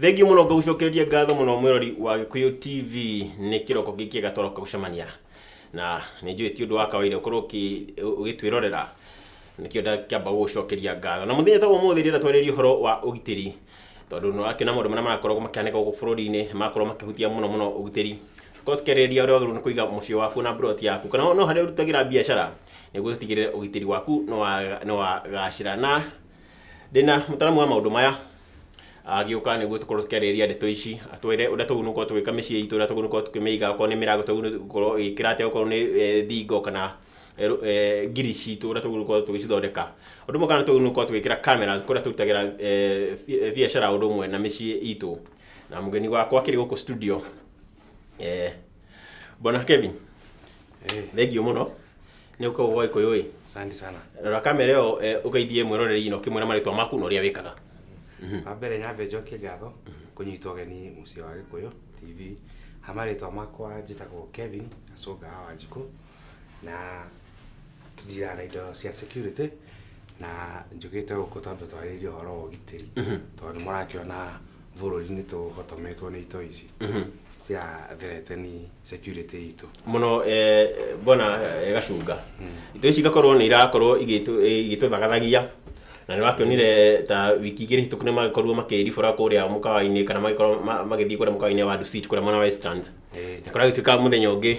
Thengiũ mũno ngũcokereria ngatho mũno mwĩrori wa Gĩkũyũ TV nĩ kĩroko gĩkĩ gatoroka gũcemania na nĩ njũĩ ti ũndũ wa kawaida ũkorwo ũgĩtwĩrorera nĩkĩo ndakĩamba gũgũcokeria ngatho na mũthenya ta ũmũthĩ rĩrĩa twarĩrĩria ũhoro wa ũgitĩri tondũ nĩ wakĩona maũndũ marĩa marakorwo makĩhanĩka gũkũ bũrũri-inĩ makorwo makĩhutia mũno ũgitĩri korwo tũkĩarĩrĩria ũrĩa wagĩrĩirwo nĩ kũiga mũciĩ waku na plot yaku kana no harĩa ũrutagĩra biacara nĩguo ũtigĩrĩre ũgitĩri waku nĩ wagacĩra na ndĩna mũtaramu wa maũndũ maya agĩũka nĩguo tũkorwo tũkĩarĩrĩria ndeto ici atwĩre ũrĩa tũgũkorwo tũgĩka mĩciĩ itũ ũrĩa tũgũkorwo tũkĩmĩiga okorwo nĩ mĩrango tũgũkorwo ĩgĩkĩra atĩa okorwo nĩ thingo kana ngiri citũ ũrĩa tũgũkorwo tũgĩcithondeka ũndũ ũmwe kana tũgũkorwo tũgĩkĩra cameras kũrĩa tũrutagĩra biacara ũndũ ũmwe na mĩciĩ itũ na mũgeni wakwa akĩrĩ gũkũ studio Bwana Kevin thengiũ mũno nĩ ũkoragwo gwa Gĩkũyũ. Asante sana. Rora kamera ĩyo ũgeithie mwĩroreri ino ũkĩmwĩra marĩtwa maku na ũrĩa wĩkaga. Wambere nyambe njokie ngatho kũnyita ũgeni mũciĩ wa Gĩkũyũ TV. Marĩtwa makwa njĩtagwo Kevin Acũnga Wanjikũ na tũthiraga na indo cia security na njũkĩte gũkũ tondũ twarĩrĩria ũhoro wa ũgitĩri tondũ nĩ mũrakĩona bũrũri-inĩ tũhotometwo nĩ ito ici cia threateni security itũ mũno Bwana Gacunga ito ici gakorwo nĩ irakorwo igĩtũthagathagia na nĩ wakĩonire ta wiki igĩrĩ hĩtũku nĩ magĩkorwo makĩribũra kũrĩa mũkawa-inĩ kana magĩkorwo magĩthiĩ kũrĩa mũkawa-inĩ wa Dusit kũrĩa mwena wa Westlands nĩ kũragĩtuĩka mũthenya ũngĩ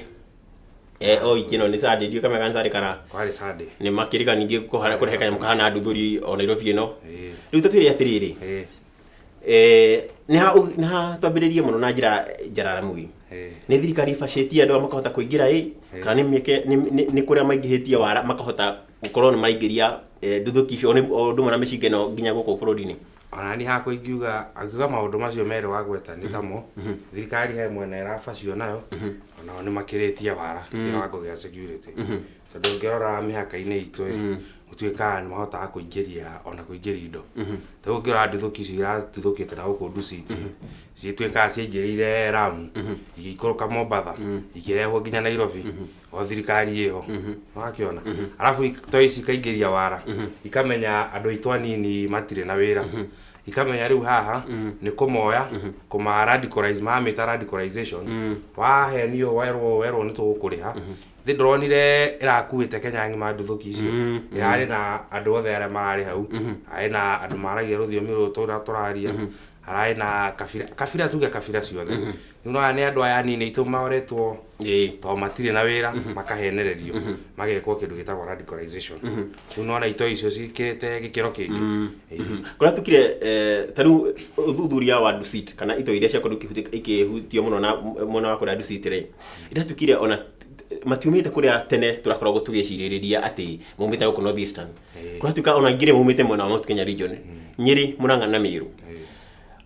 o wiki ĩno nĩ Sunday ndiũĩ kana nĩ Sunday kana kwarĩ Sunday nĩ makĩriga ningĩ kũrehe kanyamũ kahana nduthũri o Nairobi ĩno rĩu tatuĩre atĩrĩrĩ nĩ ha twambĩrĩrie mũno na njĩra njaramu nĩ thirikari ibacĩtie andũ makahota kũingĩra kana nĩ kũrĩa maingĩhĩtie wara makahota gũkorwo nĩ maraingĩria nduthuki icio o ũndũ ũmwe na mĩcinga ĩno nginya gũkũ bũrũri-inĩ. Ona ni hakwa ingiuga maũndũ macio merĩ wagweta nĩ tamo thirikari he mwena ĩrabacio nayo ona nĩ makĩrĩtie wara kĩwango gĩa security tondũ ũngĩrora mĩhaka-inĩ itũ gũtuĩkaga nĩ mahotaga kũingĩria indo tondũ ũngĩrora nduthuki icio iratuthũkĩte na gũkũ Dusit cituĩkaga ciaingĩrĩire Lamu igĩikũrũka Mombatha ikĩrehwo nginya Nairobi o thirikari ĩyo wakĩona arabu to ici ikaingĩria wara ikamenya andũ aitũ anini matirĩ na wĩra ikamenya rĩu haha nĩ kũmoya radicalize mamĩta radicalization wahenio werwo nĩ tũgũkũrĩha thĩ ndronire ĩrakuĩte Kenya ng'ima nduthuki icio yarĩ na andũ othe arĩa mararĩ hau arĩ na andũ maragia rũthiomi rũrũ tũraria arĩ na kabira tuge kabira ciothe rĩu no nĩ andũ aya nini aitũ mahoretwo to matirĩ na wĩra makahenererio magekwo kĩndũ gĩtagwo radicalization rĩu no na ito icio cikĩte gĩkĩro kĩngĩ kũrĩa tukire ta rĩu ũthuthuria wa Dusit kana ito iria ciakorwo ikĩhutio mũno na mwena wa kũrĩa Dusit rĩ iratukire ona matiumĩte kũrĩa tene tũrakoragwo tũgĩcirĩrĩria atĩ maumĩte gũkũ North Eastern kũratuĩka ona ingĩrĩ maumĩte mwena wa Mount Kenya region Nyeri Murang'a na Meru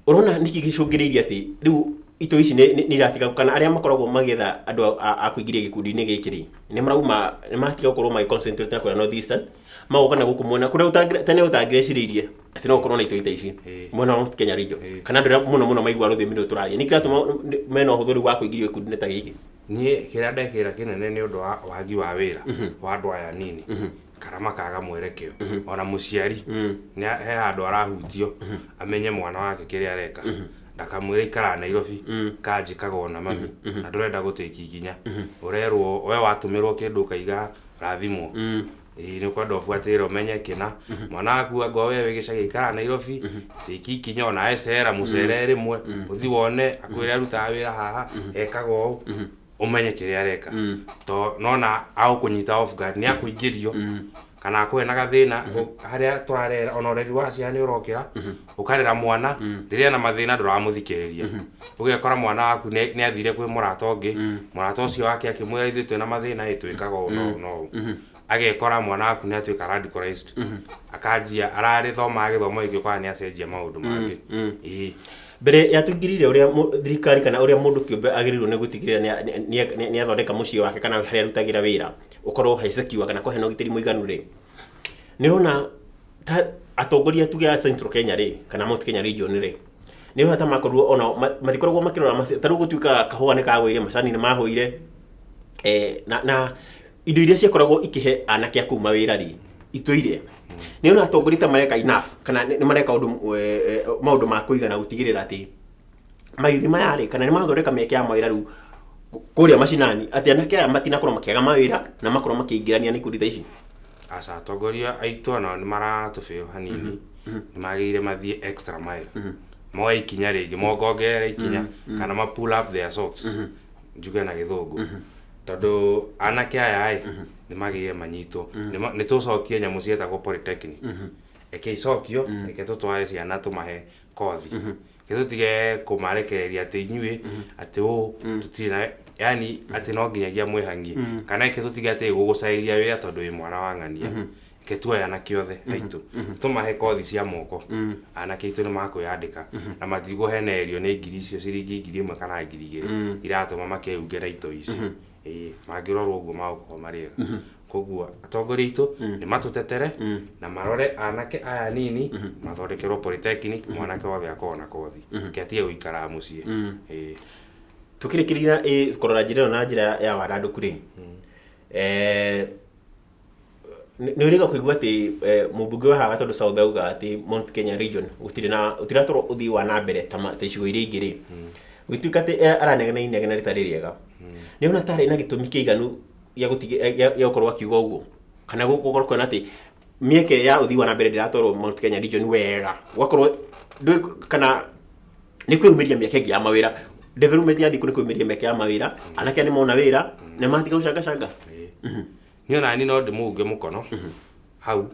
ũrona nĩkĩ gĩcũngĩrĩirie atĩ rĩu ito ici nĩ iratiga kana arĩa makoragwo magĩetha andũ a kũingĩria gĩkundi-inĩ gĩkĩ rĩ nĩ marauma nĩ matiga gũkorwo magĩconcentrate na kũrĩa North Eastern magoka na gũkũ mwena kũrĩa tene ũtangĩreciria atĩ no gũkorwo na ito ici mwena wa Mount Kenya region kana andũ arĩa mũno maigua rũthiomi rũrũ tũraria nĩ kĩratũma mena ũhũthĩri wa kũingĩria gĩkundi-inĩ ta gĩkĩ niĩ kĩrĩa ndekĩra kĩnene nĩ ũndũ wa wagi wa wĩra wa andũ aya nini kana makaga mwerekeo ona mũciari he handũ arahutio amenye mwana wake kĩrĩa areka ndakamwĩre ikara Nairobi kanjĩkaga ona mami na ndũrenda gũtĩki ikinya ũrerwo we watũmĩrwo kĩndũ kaiga rathimwo nĩ kwenda ũbuatĩrĩre ũmenye kĩna mwana waku anga we wĩgĩcagi ikara Nairobi tĩki ikinya ona ecera mũcere rĩmwe ũthi wone akwĩre arutaga wĩra haha ekaga ũũ umenye kĩrĩa areka to nona agũkũnyita off guard nĩ akũingĩrio kana akũhe na gathĩna harĩa twarera ona ũreri wa ciana ũrokĩra ũkarera mwana rĩrĩa na mathĩna ndũramũthikĩrĩria ũgekora mwana waku nĩ athire kwĩ mũrata ũngĩ mũrata ũcio wake akĩmwĩra ithuĩ twĩna mathĩna twĩkaga ũũ no agekora mwana waku nĩ atuĩka radicalized akanjia ararĩ thoma gĩthomo gĩkĩ ũkora nĩ acenjia maũndũ mangĩ mbere ya tũingĩrire ũrĩa thirikari kana ũrĩa mũndũ kĩũmbe agĩrĩirwo nĩ gũtigĩrĩra nĩ athondeka mũciĩ wake kana harĩa arutagĩra wĩra ũkorwo haicekiwa kana kũhe na ũgitĩri mũiganu rĩ nĩ ũrona atongoria tuge a Central Kenya rĩ kana Mount Kenya region rĩ nĩ ũrona ta makorwo ona matikoragwo makĩrora ta rĩu gũtuĩka kahũa nĩ kagũire macani nĩ mahũire na indo iria ciakoragwo ikĩhe anake a kuma wĩra rĩ itũire nĩ ona atongoria ta mareka enough kana nĩ mareka maũndũ ma kũigana gũtigĩrĩra atĩ maithi mayarĩ kana nĩ mathondeka mĩeke ya mawĩra rĩu kũrĩa macinani atĩ anake aya matinakorwo makĩaga mawĩra na makorwo makĩingĩrania nĩ ikundi ta ici. Aca atongoria aitũ ona nĩ maratũbĩrwo hanini, nĩ magĩrĩire mathiĩ extra mile, moe ikinya rĩngĩ, mongongerere ikinya kana ma pull up their socks, njuge na gĩthũngũ, tondũ anake aya nĩ magĩrĩire manyitwo, nĩ tũcokie nyamũ cietagwo polytechnic, eke icokio, eke tũtware ciana tũmahe kothi, ke tũtige kũmarekereria atĩ inyuĩ atĩ tũtirĩ na yani atĩ no nginyagia mwĩhangie, kana eke tũtige atĩ gũgũcaĩria wĩra tondũ wĩ mwana wa ng'ania, ke tuoya anake othe aitũ tũmahe kothi cia moko, anake aitũ nĩ makwĩyandĩka na matikũhenererio nĩ ngiri icio ciringi 1,000 kana 2,000 iratũma makehunge na ito ici, mangĩrorwo ũguo magũkorwo marĩ ega. Koguo atongoria aitũ nĩ matũtetere na marore anake aya nini mathondekerwo polytechnic, mwanake wothe akorwo na kothi, ke atige gũikara mũciĩ. Tukirikirira korora njĩra na njĩra ya warandũku rĩ, nĩ ũrĩga kũigua atĩ mũmbunge wa haha tondũ South auga atĩ Mount Kenya region ũtiratorwo ũthii wa na mbere ta icigo iria ingĩ rĩ, gũtuĩka atĩ aranegena rĩtarĩ rĩega, nĩ ona tarĩ na gĩtũmi kĩiganu gĩa gũkorwo akiuga ũguo, kana gũkorwo kuona atĩ mĩeke ya ũthii wa na mbere ndĩratorwo Mount Kenya region wega, gwakorwo kana nĩ kwĩumĩria mĩeke ĩngĩ ya mawĩra, development ya thikũ nĩ kwĩumĩria mĩeke ya mawĩra, anake nĩ mona wĩra nĩ matiga gũcangacanga. Niĩ ona no ndĩmũnge mũkono hau,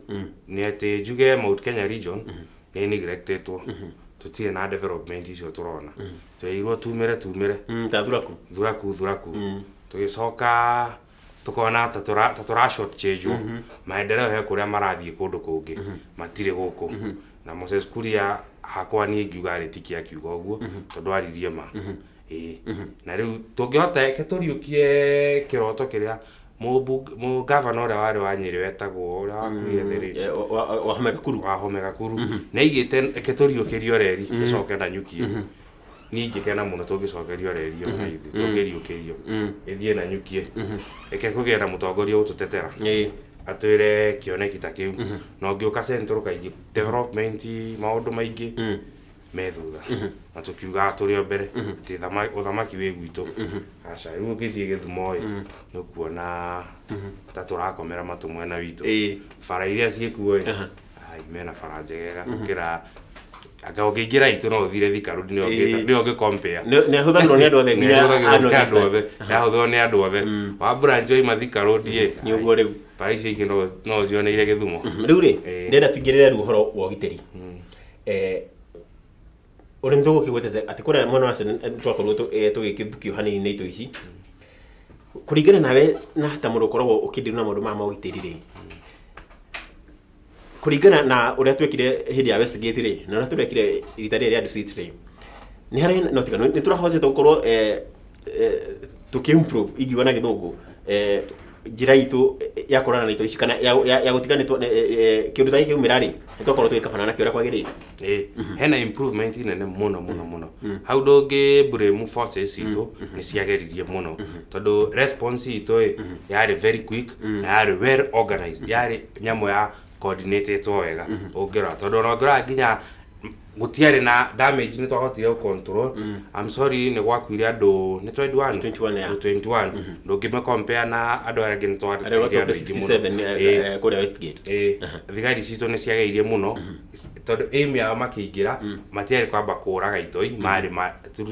nĩ atĩ njuge Mount Kenya region nĩ neglectetwo, tũtirĩ na development icio tũrona, tweirwo tumĩre ta thuraku tũgĩcoka tukona ta tũra short change maendeleo he kũrĩa marathiĩ kũndũ kũngĩ matirĩ gũkũ, na Moses Kuria hakwa niĩ ngiuga arĩ tiki akiuga ũguo tondũ aririe ma. Na rĩu tũngĩhota ke tũriũkie kĩroto kĩrĩa mũgavana ũrĩa warĩ wa Nyĩrĩ wetagwo ũrĩa wakuire Wahome Gakuru nĩaigĩte ke tũriũkĩrio reri ĩcoke na nyukie. Niĩ ingĩkena mũno tũngĩcokerio reri ĩyo na ithuĩ tũngĩriũkĩrio ĩthiĩ na nyukie, eke kũgĩa na mũtongoria ũtũtetera atwĩre kĩoneki ta kĩu, na ũngĩũka central kaingĩ development maũndũ maingĩ me thutha, na tũkiuga tũrĩ o mbere atĩ ũthamaki wĩ gwitũ. Aca rĩu ũngĩthiĩ Gĩthumo nĩ ũkuona ta tũrakomera matũ mwena witũ, bara iria ciĩkuo mena bara njegega gũkĩra anga ũngĩingĩra itũ no ũthire Thika Road nĩ ũngĩ compare nĩ hũthanĩrwo nĩ andũ othe nginya yahũthwo nĩ andũ othe wa branch oima Thika Road nĩ ũguo rĩu bara icio ingĩ no cioneire Gĩthumo. Rĩu rĩ ndĩrenda tũingĩrĩre rĩu ũhoro wa ũgitĩri, ũrĩa nĩ tũgũkĩgwetete atĩ kũrĩa mwena wa twakorwo tũgĩkĩthukio hanini nĩ ito ici, kũringana nawe na ta mũndũ ũkoragwo ũkĩndirwo na maũndũ ma ũgitĩri rĩ, kũringana na ũrĩa twekire hĩndĩ ya Westgate rĩ na ũrĩa tũrekire rita rĩrĩ rĩa Dusit rĩ, nĩ harĩ no tigano nĩ tũrahotete gũkorwo tũkĩimprove ingiuga na gĩthũngũ njĩra itũ ya kũrana na ito ici kana ya gũtiganĩtwo kĩndũ ta gĩkĩ kiumĩra rĩ nĩ twakorwo tũgĩkabana nakĩo ũrĩa kwagĩrĩire. Hena improvement nene mũno hau ndũngĩ blame forces itũ nĩ ciageririe mũno tondũ response itũ yarĩ very quick na yarĩ well organized, yarĩ nyamũ ya coordinated wega ũngĩrora tondũ ona ũngĩrora nginya gũtiarĩ na damage nĩ twahotire gũ control. I'm sorry nĩ gwakuire andũ nĩ 21 ndũngĩme compare na andũ arĩa angĩ nĩ twahotire 67 kũrĩa Westgate. Thigari citũ nĩ ciageirie mũno tondũ aim yao makĩingĩra matiarĩ kwamba kũraga itoi, marĩ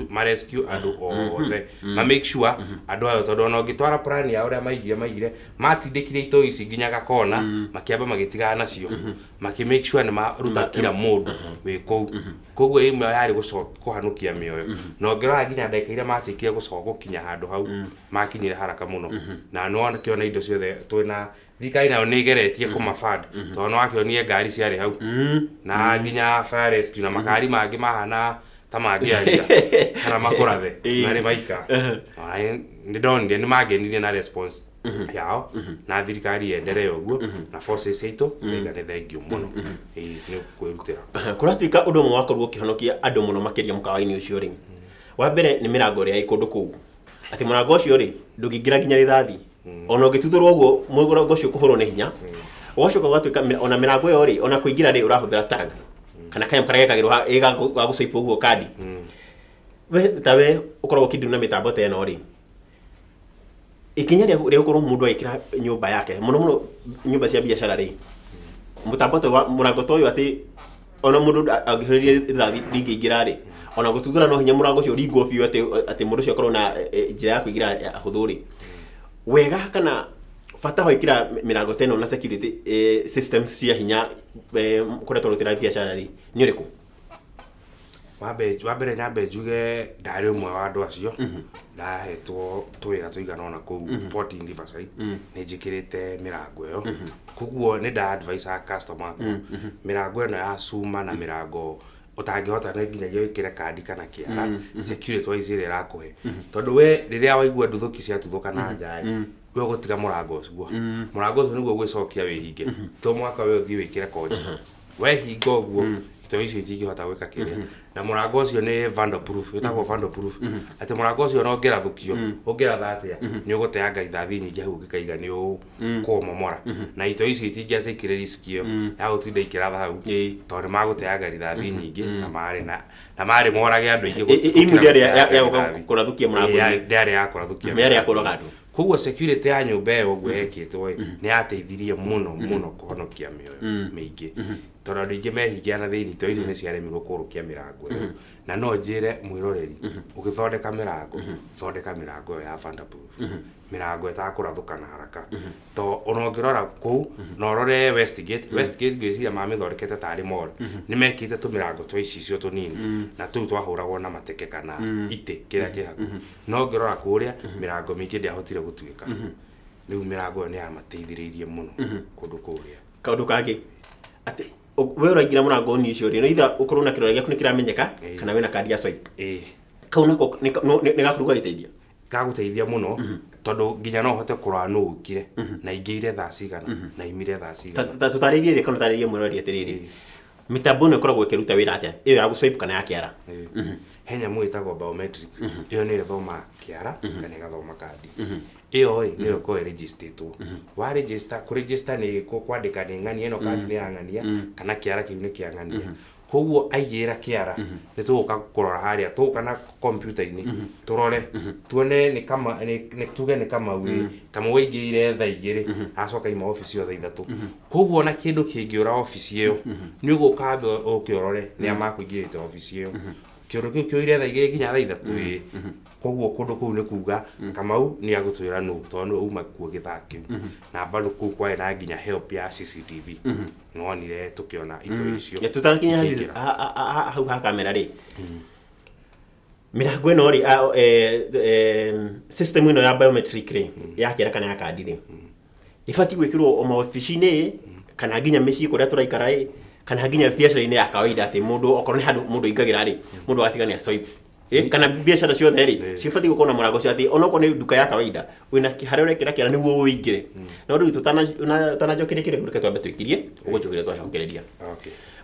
ma rescue andũ othe ma make sure andũ ayo tondũ ona ũngĩtwara plan yao ũrĩa maigire matindĩkire itoi ici nginya gakona makĩamba magĩtigana nacio makĩ make sure nĩ maruta kila mũndũ wĩ kũu. Koguo aim yao yarĩ kũhanũkia mĩoyo na ũngĩrora nginya ndagĩka iria matikire gũkinya handũ hau makinyire haraka mũno, na no kĩona indo ciothe twĩna thikari nayo nĩ igeretie kũmafund tondũ no wakĩonire ngari ciarĩ hau na nginya fire rescue na makari mangĩ mahana ta mangĩaria kana makũrathe marĩ maika. Nĩ ndonire nĩ mangenirie na response yao na thirikari yenderee ũguo na forces aitũ nĩ thengiũ mũno nĩ kwĩrutĩra. Kũratuĩka ũndũ ũmwe wakorwo ũkĩhonokia andũ mũno makĩria mũkawa-inĩ ũcio rĩ, wa mbere nĩ mĩrango ĩrĩa ĩ kũndũ kũu, atĩ mũrango ũcio rĩ ndũngĩingĩra nginya rithathi ona ũngĩtuthũrwo ũguo mũrango ũcio kũhũrwo nĩ hinya, ũgacoka ũgatuĩka ona mĩrango ĩyo rĩ ona kũingĩra rĩ ũrahũthĩra tag kana kanyamũ karĩa gekagĩrwo ga gũcoipa ũguo kandi. we tawe ukorwo kiduna mitambo te no ri ikinya ria ukorwo mundu aikira nyumba yake muno nyumba cia biashara ri mutambo te wa murango toyo ati ona mundu agihiririe thathi ringiingira ri ona gututhura no hinya murango cio ringo biu ati mundu cio korwo na njira ya kuigira huthuri wega kana fata hoikira mirango teno na security systems cia hinya kuria turutira biashara ri ni uriku wambere nyambe njuge ndari umwe wa andu acio ndahetwo twira tuigana ona kuu 14 Riverside ni njikirite mirango iyo kuguo ni nda advise a customer mirango ino ya cuma na mirango utangihota na nginya ikire kandi kana kiara security wise ire rakuhe tondu we riria waigua nduthuki cia tuthuka na njai we gutiga murango ucio murango ucio niguo gwicokia wihinge to mwaka we uthii wikire koji we hingo uguo ito icio itingihota gwika kiria na murango ucio ni vandalproof itagwo vandalproof ati murango ucio no ngerathukio ungeratha atia ni uguteanga ithathi nyingi hau ngikaiga ni kumomora na ito icio itingiatikire risk iyo ya gutinda ikiratha hau tondu maguteanga ithathi nyingi na mari morage andu ingi imu ya kurathukia murango ndiari ya kurathukia ndiari ya kuraga andu kuguo security ya nyumba iyo guo yekitwo ni yateithirie muno kuhonokia mioyo mingi tondu andu ingi mehingia na thiini to icio ni ciaremi gukurukia mirango iyo na no njire mwiroreri ugithondeka mirango thondeka mirango ya vandalproof mirango itakurathuka na haraka to onongirora ku no rore Westgate gwiciria mamithondekete tari mall ni mekite tu mirango twa icio tunini na tu twahuragwo na mateke kana ite kiria kihaku no ngirora kuria mirango mingi ndiahotire gutuika riu mirango ni ya mateithiririe muno kundu kuria kaundu kangi ati we uraingira murango ni ucio ri no itha ukorwo na kirore giaku ni kiramenyeka kana wina kandi ya swipe kau nako ni gakuruga giteithia gaguteithia muno tondu nginya no hote kurwa no ukire na ingiire thaa cigana na imire thaa cigana tutaririe ri kana tutaririe mwirori atiriri mitambo no ikoragwo ikiruta wira atia iyo ya guswipe kana ya kiara henya mwitagwo biometric iyo ni thoma kiara kana gathoma kandi iyo ni ko register tu wa register ku register ni ko kwandika ni ng'ania ino kandi ni ng'ania kana kiara kiu ni kia ng'ania koguo aigira kiara ni tuka kurora haria tuka computer ini turore tuone ni kama ni tuge ni kama wi kama weigire tha igiri acoka ima office yo tha ithatu koguo na kindu kingiura office iyo ni uguka ukiorore ni ama kuigirite office iyo kioro kiu kioire tha igiri nginya tha ithatu koguo kundu kuu ni kuga Kamau ni agutwira no tondu uma kuo githaki na bado ku kwa na nginya help ya CCTV no nire tukiona ito icio ya tutarakinya hau ha kamera ri mirango ino ri system ino ya biometric ri ya kiara kana ya kandi ri ifati gwikirwo o maofici-ini kana nginya micii kuria turaikara kana nginya biacara-ini ya kawaida ati mundu okorwo ni handu mundu ingagira ri mundu atigania swipe kana biashara ciothe ri cibati gukorwo na murango cio ati onoko ni duka ya kawaida wina haria urekira kiara niguo uingire no riu tutanajokirie kire gurike twambe twikirie ugujokirie twacokereria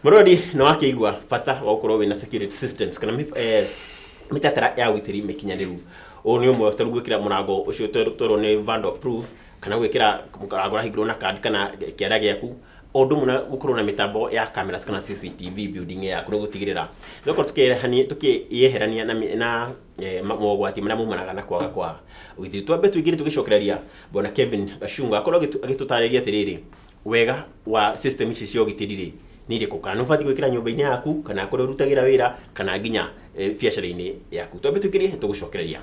murodi no akigwa fata wa gukorwo wina security systems kana mitatara ya witiri mikinyaniru o ni umwe taru gwikira murango ucio toro ni vandalproof kana gwikira murango rahigirwo na kandi kana kiara giaku odu muna gukorwo na mitambo ya cameras kana CCTV building ya kuno gutigirira thoko tukiyeherania na mogwati mana mumanaga na kwaga kwa ugiti twambe twigire tugicokereria bona Kevin Gashunga akorwo agitutariria atiriri wega wa system ici cio gitiriri ni riko kana ufati gwikira nyumba-ini yaku kana akorwo rutagira wira kana nginya biacara-ini yaku twambe twigire tugucokereria